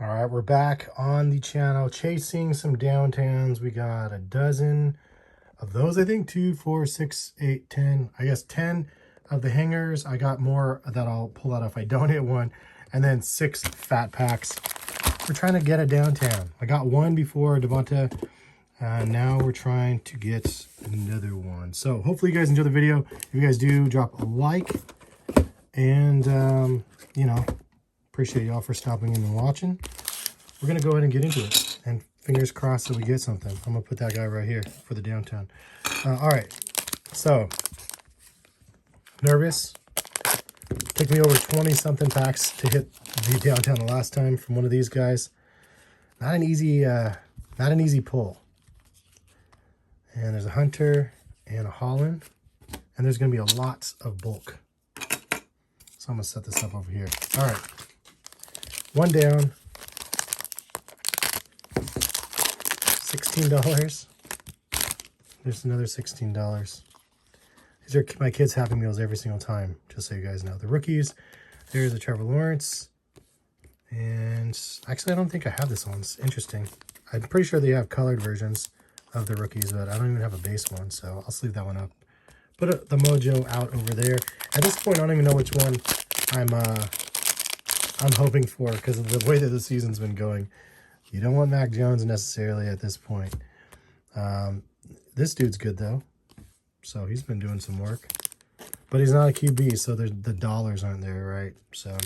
All right, we're back on the channel chasing some downtowns. We got a dozen of those, I think. 2, 4, 6, 8, 10. I guess 10 of the hangers. I got more that I'll pull out if I don't hit one. And then 6 fat packs. We're trying to get a downtown. I got one before Devonta. Now we're trying to get another one. So hopefully you guys enjoy the video. If you guys do, drop a like. And, you know, appreciate y'all for stopping in and watching. We're going to go ahead and get into it. And fingers crossed that we get something. I'm going to put that guy right here for the downtown. All right. So, nervous. Took me over 20-something packs to hit the downtown the last time from one of these guys. Not an easy pull. And there's a Hunter and a Holland. And there's going to be a lot of bulk. So I'm going to set this up over here. All right. One down. $16. There's another $16. These are my kids' Happy Meals every single time, just so you guys know. The rookies, there's a Trevor Lawrence. And actually, I don't think I have this one. It's interesting. I'm pretty sure they have colored versions of the rookies, but I don't even have a base one, so I'll sleeve that one up. Put the mojo out over there. At this point, I don't even know which one I'm hoping for, because of the way that the season's been going. You don't want Mac Jones necessarily at this point. This dude's good, though. So he's been doing some work. But he's not a QB, so the dollars aren't there, right? So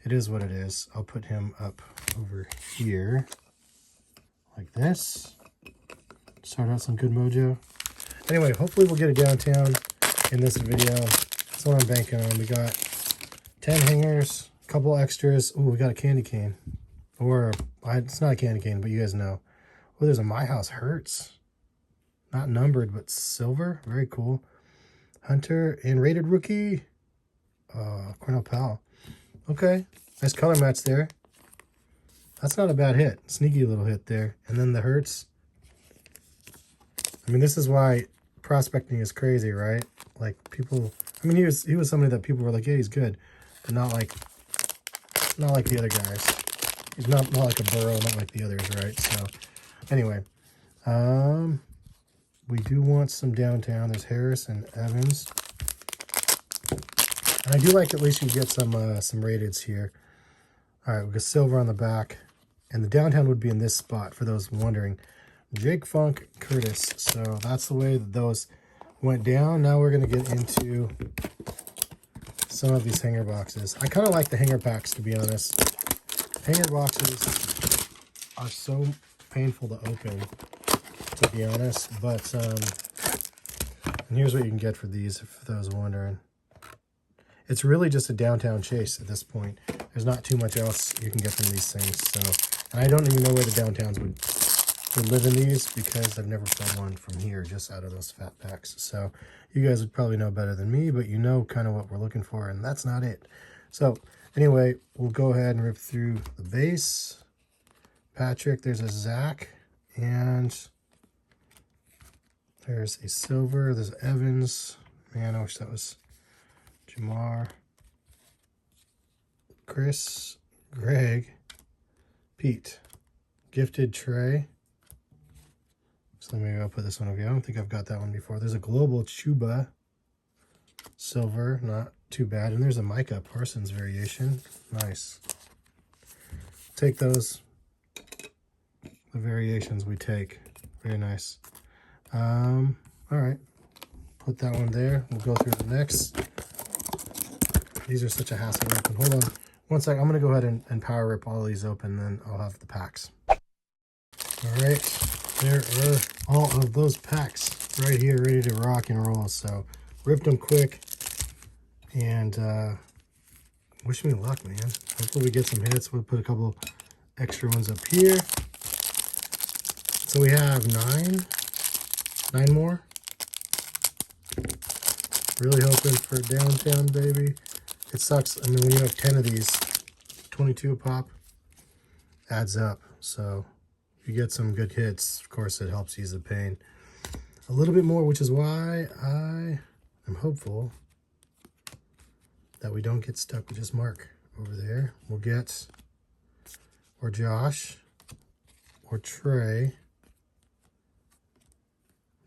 it is what it is. I'll put him up over here like this. Start out some good mojo. Anyway, hopefully we'll get a downtown in this video. That's what I'm banking on. We got 10 hangers, a couple extras. Oh, we got a candy cane. Or, it's not a candy cane, but you guys know. Oh, there's a My House Hurts. Not numbered, but silver. Very cool. Hunter and rated rookie. Cornell Powell. Okay. Nice color match there. That's not a bad hit. Sneaky little hit there. And then the Hurts. I mean, this is why prospecting is crazy, right? Like, people... I mean, he was somebody that people were like, yeah, he's good. But not like the other guys. He's not like a Burrow, not like the others, right? So, anyway. We do want some downtown. There's Harris and Evans. And I do like at least you get some rateds here. All right, we got silver on the back. And the downtown would be in this spot, for those wondering. Jake Funk, Curtis. So that's the way that those went down. Now we're going to get into some of these hanger boxes. I kind of like the hanger packs, to be honest. Hanger boxes are so painful to open, to be honest. But, and here's what you can get for these, if those are wondering. It's really just a downtown chase at this point. There's not too much else you can get from these things. So, and I don't even know where the downtowns would live in these, because I've never pulled one from here, just out of those fat packs. So you guys would probably know better than me, but you know kind of what we're looking for, and that's not it. So anyway, we'll go ahead and rip through the base. Patrick, there's a Zach, and there's a silver. There's Evans. Man, I wish that was Jamar. Chris, Greg, Pete. Gifted Trey. So let me go put this one over here. I don't think I've got that one before. There's a global Chuba. Silver, not too bad. And there's a Micah Parsons variation. Nice. Take those. The variations we take. Very nice. All right. Put that one there. We'll go through the next. These are such a hassle to open. Hold on one sec. I'm going to go ahead and power rip all these open, then I'll have the packs. All right. There are all of those packs right here ready to rock and roll. So ripped them quick, and wish me luck, man. Hopefully we get some hits. We'll put a couple extra ones up here. So we have nine more. Really hoping for downtown, baby. It sucks. I mean, when you have 10 of these, 22 a pop, adds up. So if you get some good hits, of course, it helps ease the pain a little bit more, which is why I am hopeful that we don't get stuck with just Mark over there. We'll get or Josh, or Trey.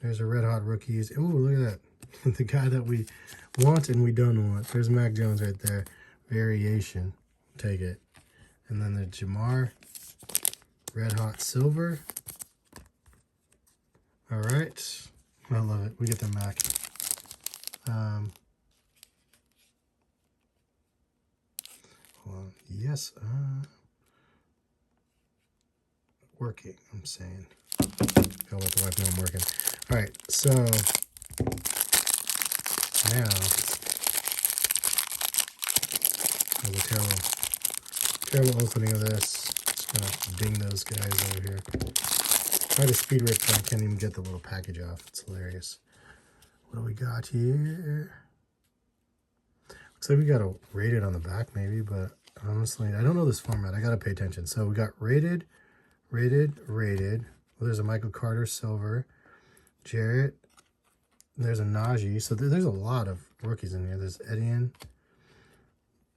There's a Red Hot Rookies. Ooh, look at that. The guy that we want and we don't want. There's Mac Jones right there. Variation. Take it. And then the Jamar. Red Hot Silver. All right. I love it. We get the Mac. Hold on. Yes. Working, I'm saying. I'll let the wife know I'm working. All right, so now terrible opening of this. Just gonna ding those guys over here. Try to speed rip, but I can't even get the little package off. It's hilarious. What do we got here? Looks like we got a rated on the back maybe, but honestly, I don't know this format. I gotta pay attention. So we got rated. Well, there's a Michael Carter Silver, Jarrett. There's a Najee. So there's a lot of rookies in here. There's Etienne,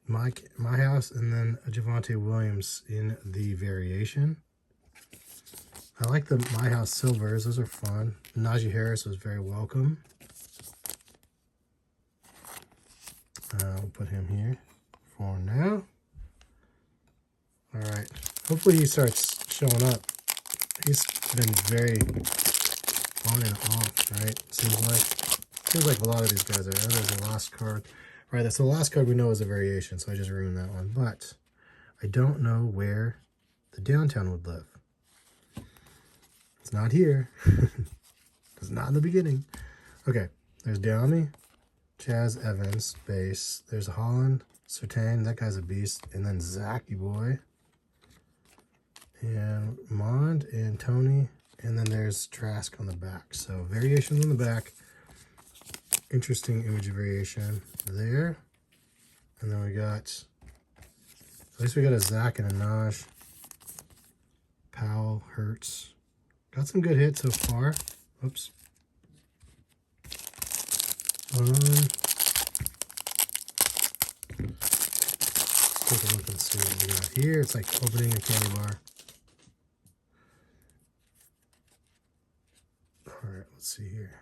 My House, and then a Javonte Williams in the variation. I like the My House Silvers. Those are fun. Najee Harris was very welcome. We'll put him here for now. All right. Hopefully he starts showing up. He's been very on and off, right? Seems like a lot of these guys are. Oh, there's a last card. Right, so the last card we know is a variation, so I just ruined that one. But I don't know where the downtown would live. It's not here. It's not in the beginning. Okay, there's Downey, Chaz Evans, base. There's Holland, Surtain, that guy's a beast. And then Zachy boy. And Mond and Tony. And then there's Trask on the back. So variations on the back. Interesting image variation there. And then we got, at least we got a Zach and a Naj. Powell, Hurts. Got some good hits so far. Oops. Let's take a look and see what we got here. It's like opening a candy bar. All right, let's see here.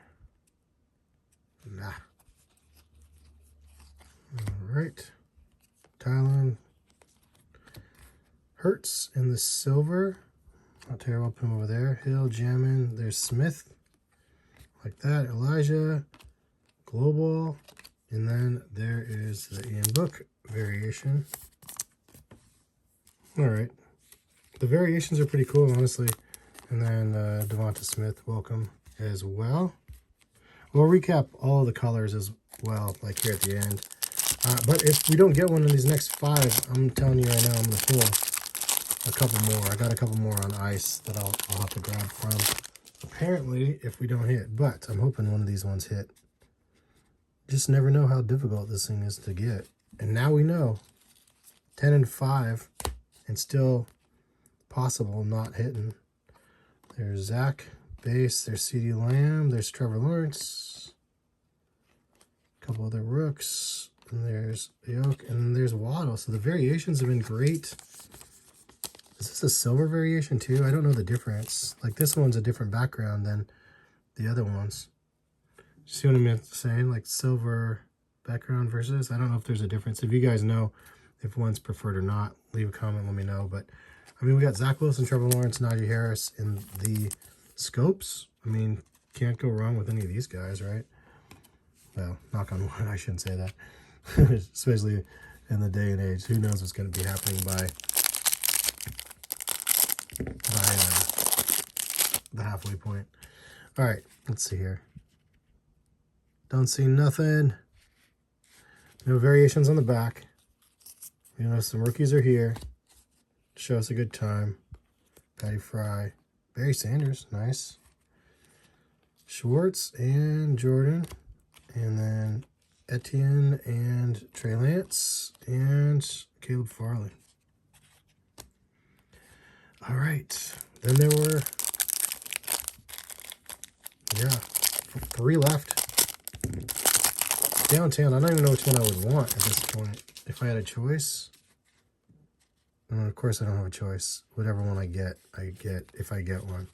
Nah. All right. Tylen. Hurts in the silver. Not terrible. Put him over there. Hill, Jammin. There's Smith. Like that. Elijah. Global. And then there is the Ian Book variation. All right. The variations are pretty cool, honestly. And then Devonta Smith, welcome as well. We'll recap all of the colors as well, like here at the end. But if we don't get one in these next 5, I'm telling you right now, I'm going to pull a couple more. I got a couple more on ice that I'll have to grab from. Apparently, if we don't hit. But I'm hoping one of these ones hit. Just never know how difficult this thing is to get. And now we know. 10 and 5. And still possible not hitting. There's Zach. Base, there's CeeDee Lamb, there's Trevor Lawrence, a couple other rooks, and there's Yoke, and there's Waddle. So the variations have been great. Is this a silver variation too? I don't know the difference. Like this one's a different background than the other ones. See what I'm saying? Like silver background versus, I don't know if there's a difference. If you guys know if one's preferred or not, leave a comment, let me know. But I mean, we got Zach Wilson, Trevor Lawrence, Najee Harris in the scopes. I mean, can't go wrong with any of these guys, right? Well, knock on wood, I shouldn't say that. Especially in the day and age. Who knows what's going to be happening by the halfway point. All right, let's see here. Don't see nothing. No variations on the back. You know, some rookies are here. Show us a good time. Patty Fry. Barry Sanders, nice. Schwartz and Jordan. And then Etienne and Trey Lance and Caleb Farley. All right. Then there were, 3 left. Downtown, I don't even know which one I would want at this point. If I had a choice. And of course, I don't have a choice. Whatever one I get if I get one.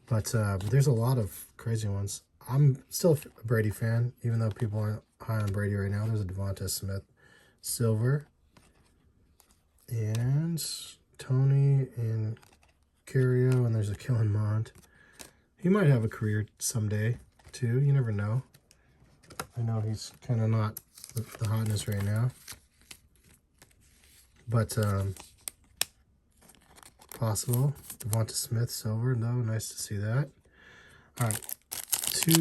But there's a lot of crazy ones. I'm still a Brady fan, even though people aren't high on Brady right now. There's a Devonta Smith silver. And Tony and Cario, and there's a Kellen Mond. He might have a career someday, too. You never know. I know he's kind of not the hotness right now. But, possible. Devonta Smith, silver, though. Nice to see that. All right. 2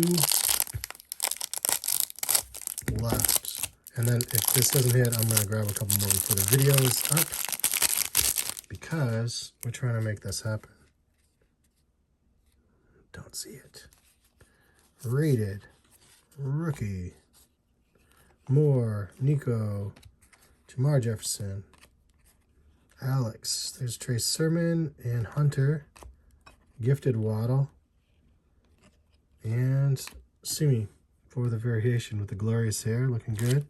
left. And then if this doesn't hit, I'm going to grab a couple more before the video is up. Because we're trying to make this happen. Don't see it. Rated. Rookie. Moore. Nico. Jamar Jefferson. Alex. There's Trace Sermon and Hunter. Gifted Waddle. And Simi for the variation with the glorious hair. Looking good.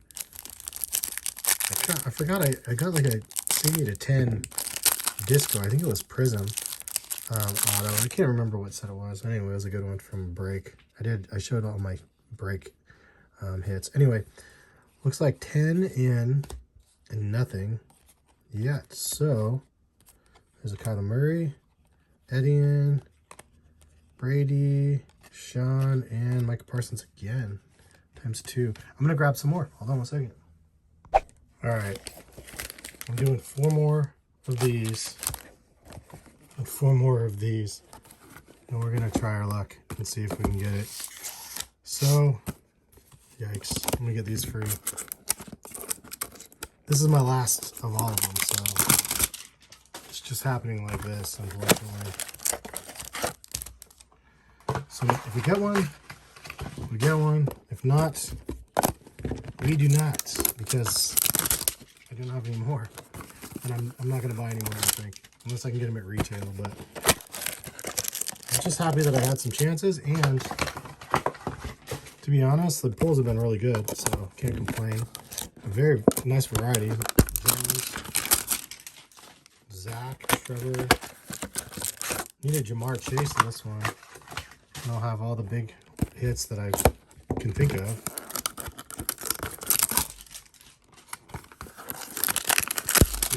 I forgot I got like a Simi to 10 disco. I think it was Prism auto. I can't remember what set it was. Anyway, it was a good one from Break. I showed all my Break hits. Anyway, looks like 10 in and nothing yet. So there's a Kyler Murray, Etienne, Brady, Sean, and Micah Parsons again. Times 2. I'm going to grab some more. Hold on 1 second. All right. I'm doing 4 more of these. And 4 more of these. And we're going to try our luck and see if we can get it. So, yikes. I'm going to get these free. This is my last of all of them, so it's just happening like this, unfortunately. So if we get one, we get one. If not, we do not, because I don't have any more. And I'm not going to buy any more, I think, unless I can get them at retail. But I'm just happy that I had some chances, and to be honest, the pulls have been really good, so can't complain. A very nice variety. Jones, Zach, Trevor. Need a Jamar Chase in this one. And I'll have all the big hits that I can think of.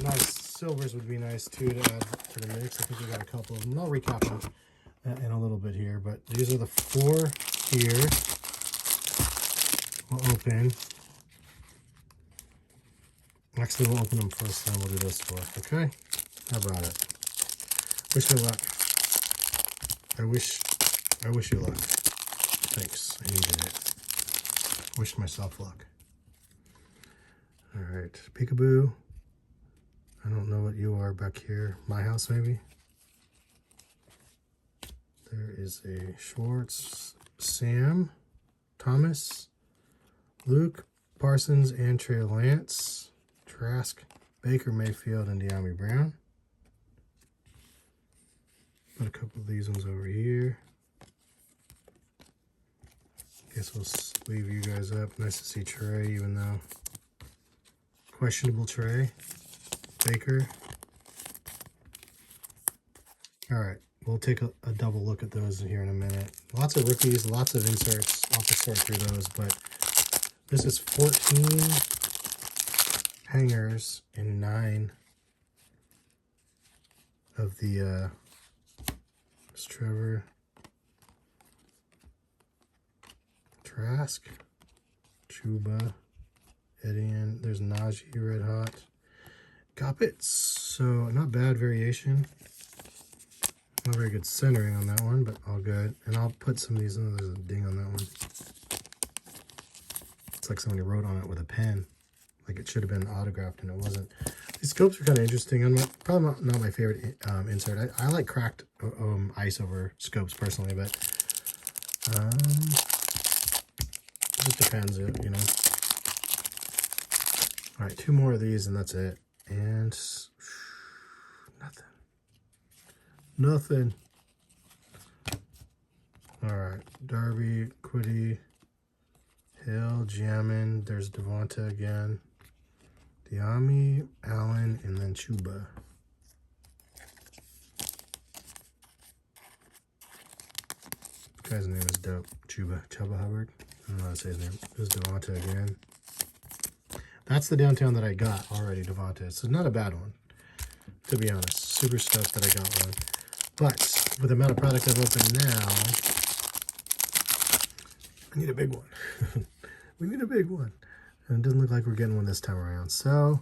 Nice silvers would be nice too to add to the mix. I think we got a couple of them. I'll recap them in a little bit here, but these are the 4 here. We'll open. Actually, we'll open them first, then we'll do this 4. Okay? How about it? Wish me luck. I wish you luck. Thanks. I needed it. Wish myself luck. All right. Peekaboo. I don't know what you are back here. My house, maybe? There is a Schwartz, Sam, Thomas, Luke, Parsons, and Trey Lance, Trask, Baker Mayfield, and De'Ami Brown. Put a couple of these ones over here. Guess we'll leave you guys up. Nice to see Trey, even though questionable Trey. Baker. All right, we'll take a double look at those here in a minute. Lots of rookies, lots of inserts. I'll have to sort through those, but this is 14 hangers and 9 of the Trevor, Trask, Chuba, Etienne. There's Najee, Red Hot. Coppets, so not bad variation. Not very good centering on that one, but all good. And I'll put some of these in. There's a ding on that one. It's like somebody wrote on it with a pen. Like it should have been autographed and it wasn't. These scopes are kind of interesting. I'm probably not my favorite insert. I like cracked ice over scopes personally, but it just depends, you know. All right, 2 more of these and that's it. And nothing. All right, Darby, Quiddy, Hill, Jammin. There's Devonta again. Diami, Allen, and then Chuba. This guy's name is dope. Chuba Hubbard. I don't know how to say his name. This is Devonta again. That's the downtown that I got already, Devonta. So not a bad one, to be honest. Super stoked that I got one. But with the amount of product I've opened now, I need a big one. We need a big one. And it doesn't look like we're getting one this time around. So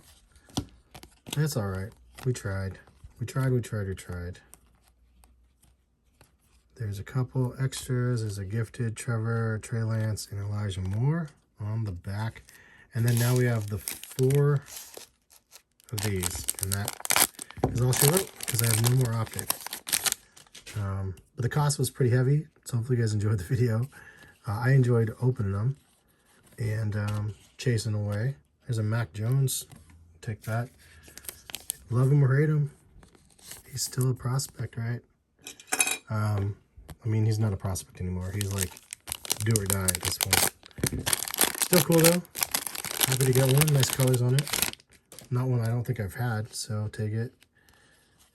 that's all right. We tried. We tried. There's a couple extras. There's a gifted Trevor, Trey Lance, and Elijah Moore on the back. And then now we have the 4 of these. And that is all she wrote, because I have no more Optic. But the cost was pretty heavy, so hopefully you guys enjoyed the video. I enjoyed opening them and chasing away. There's a Mac Jones. Take that. Love him or hate him, he's still a prospect, right? I mean, he's not a prospect anymore. He's like do or die at this point. Still cool though. Happy to get one. Nice colors on it. Not one I don't think I've had, so take it.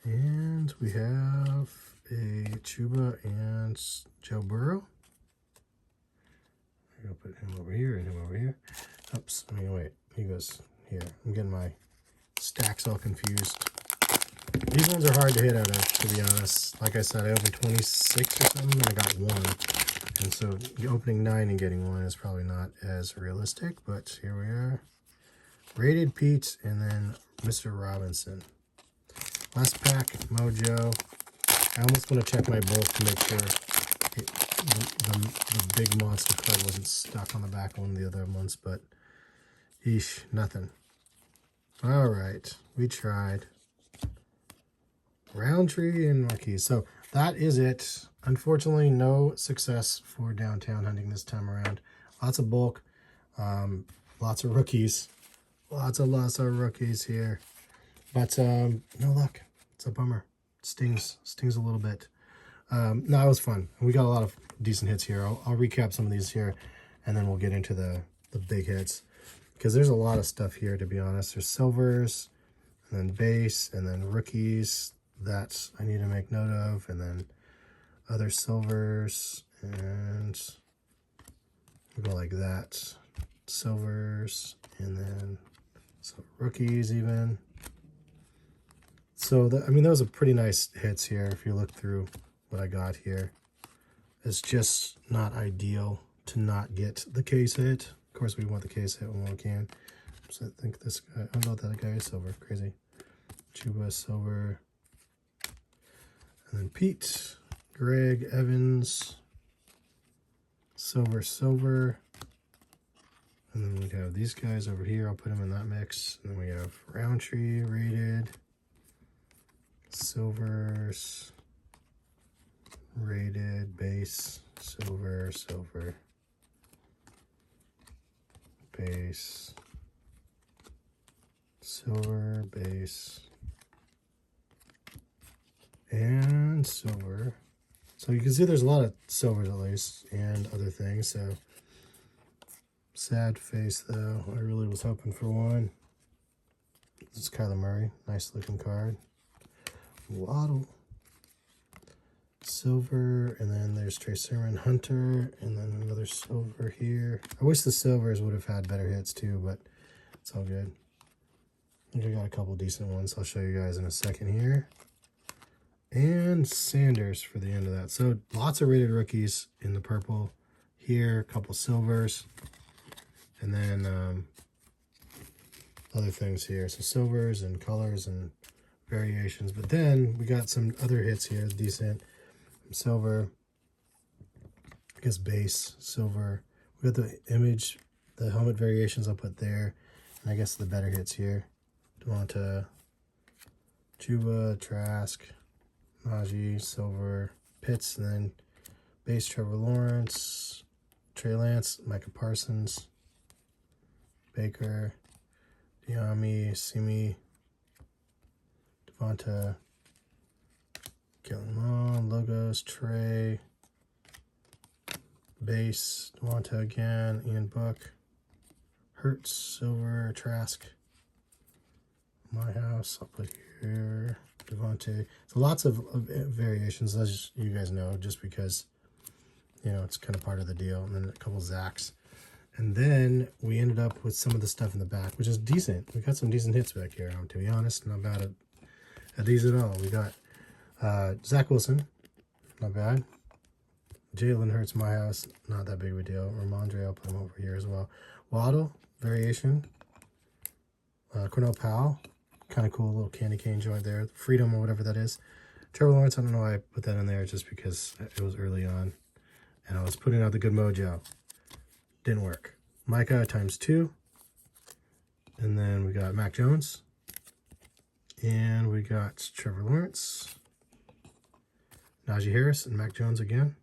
And we have a Chuba and Joe Burrow. I'm gonna put him over here and him over here. Oops, I mean, wait, he goes here. I'm getting my stacks all confused. These ones are hard to hit out of, to be honest. Like I said, I opened 26 or something and I got one. And so opening 9 and getting one is probably not as realistic, but here we are. Rated Pete and then Mr. Robinson. Last pack, Mojo. I almost want to check my bulk to make sure the big monster card wasn't stuck on the back of one of the other ones, but eesh, nothing. All right, we tried. Roundtree and Marquise. So that is it. Unfortunately, no success for downtown hunting this time around. Lots of bulk, lots of rookies, lots of rookies here, but no luck. It's a bummer. Stings a little bit. No, it was fun. We got a lot of decent hits here. I'll recap some of these here, and then we'll get into the big hits, because there's a lot of stuff here, to be honest. There's silvers, and then base, and then rookies that I need to make note of, and then other silvers, and we'll go like that. Silvers, and then some rookies even. So, I mean, those are pretty nice hits here if you look through what I got here. It's just not ideal to not get the case hit. Of course, we want the case hit when we can. So I think this guy, I don't know that guy is silver. Crazy. Chuba, silver. And then Pete, Greg, Evans, silver. And then we have these guys over here. I'll put them in that mix. And then we have Roundtree, rated, silvers, rated, base, silver, base, silver, base, and silver. So you can see there's a lot of silvers at least, and other things. So sad face though. I really was hoping for one. This is Kyler Murray. Nice looking card. Waddle. Silver, and then there's Trey Sermon, Hunter, and then another silver here. I wish the silvers would have had better hits too, but it's all good. I think I got a couple decent ones. I'll show you guys in a second here. And Sanders for the end of that. So lots of rated rookies in the purple here, a couple silvers, and then other things here. So silvers and colors and variations. But then we got some other hits here, decent. Silver, I guess base, silver. We got the image, the helmet variations I'll put there. And I guess the better hits here. Devonta, Chuba, Trask, Najee, silver, Pitts, and then base Trevor Lawrence, Trey Lance, Micah Parsons, Baker, Diami, Simi, Devonta, Kellen Mond, logos, Trey, base, Devonta again, Ian Book, Hurts, silver, Trask, My House. I'll put here Devontae. So lots of variations, as you guys know, just because, you know, it's kind of part of the deal. And then a couple Zachs. And then we ended up with some of the stuff in the back, which is decent. We got some decent hits back here, to be honest. Not bad at these at all. We got Zach Wilson, not bad. Jalen Hurts, My House, not that big of a deal. Ramondre, I'll put him over here as well. Waddle, variation. Cornell Powell, kind of cool little candy cane joint there. Freedom or whatever that is. Trevor Lawrence, I don't know why I put that in there, just because it was early on. And I was putting out the good mojo. Didn't work. Micah ×2. And then we got Mac Jones. And we got Trevor Lawrence. Najee Harris and Mac Jones again.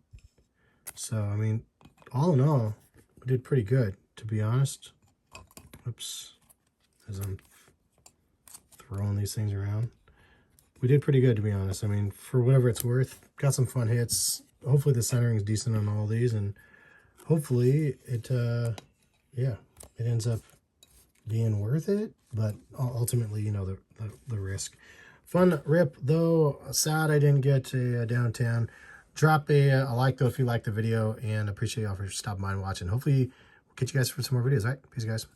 So, I mean, all in all, we did pretty good, to be honest. Oops. As I'm throwing these things around. We did pretty good, to be honest. I mean, for whatever it's worth, got some fun hits. Hopefully the centering is decent on all these, and hopefully it, yeah, it ends up being worth it. But ultimately, you know, the risk. Fun rip, though. Sad I didn't get a downtown. Drop a like, though, if you liked the video, and appreciate y'all for stopping by and watching. Hopefully, we'll catch you guys for some more videos. All right, peace, guys.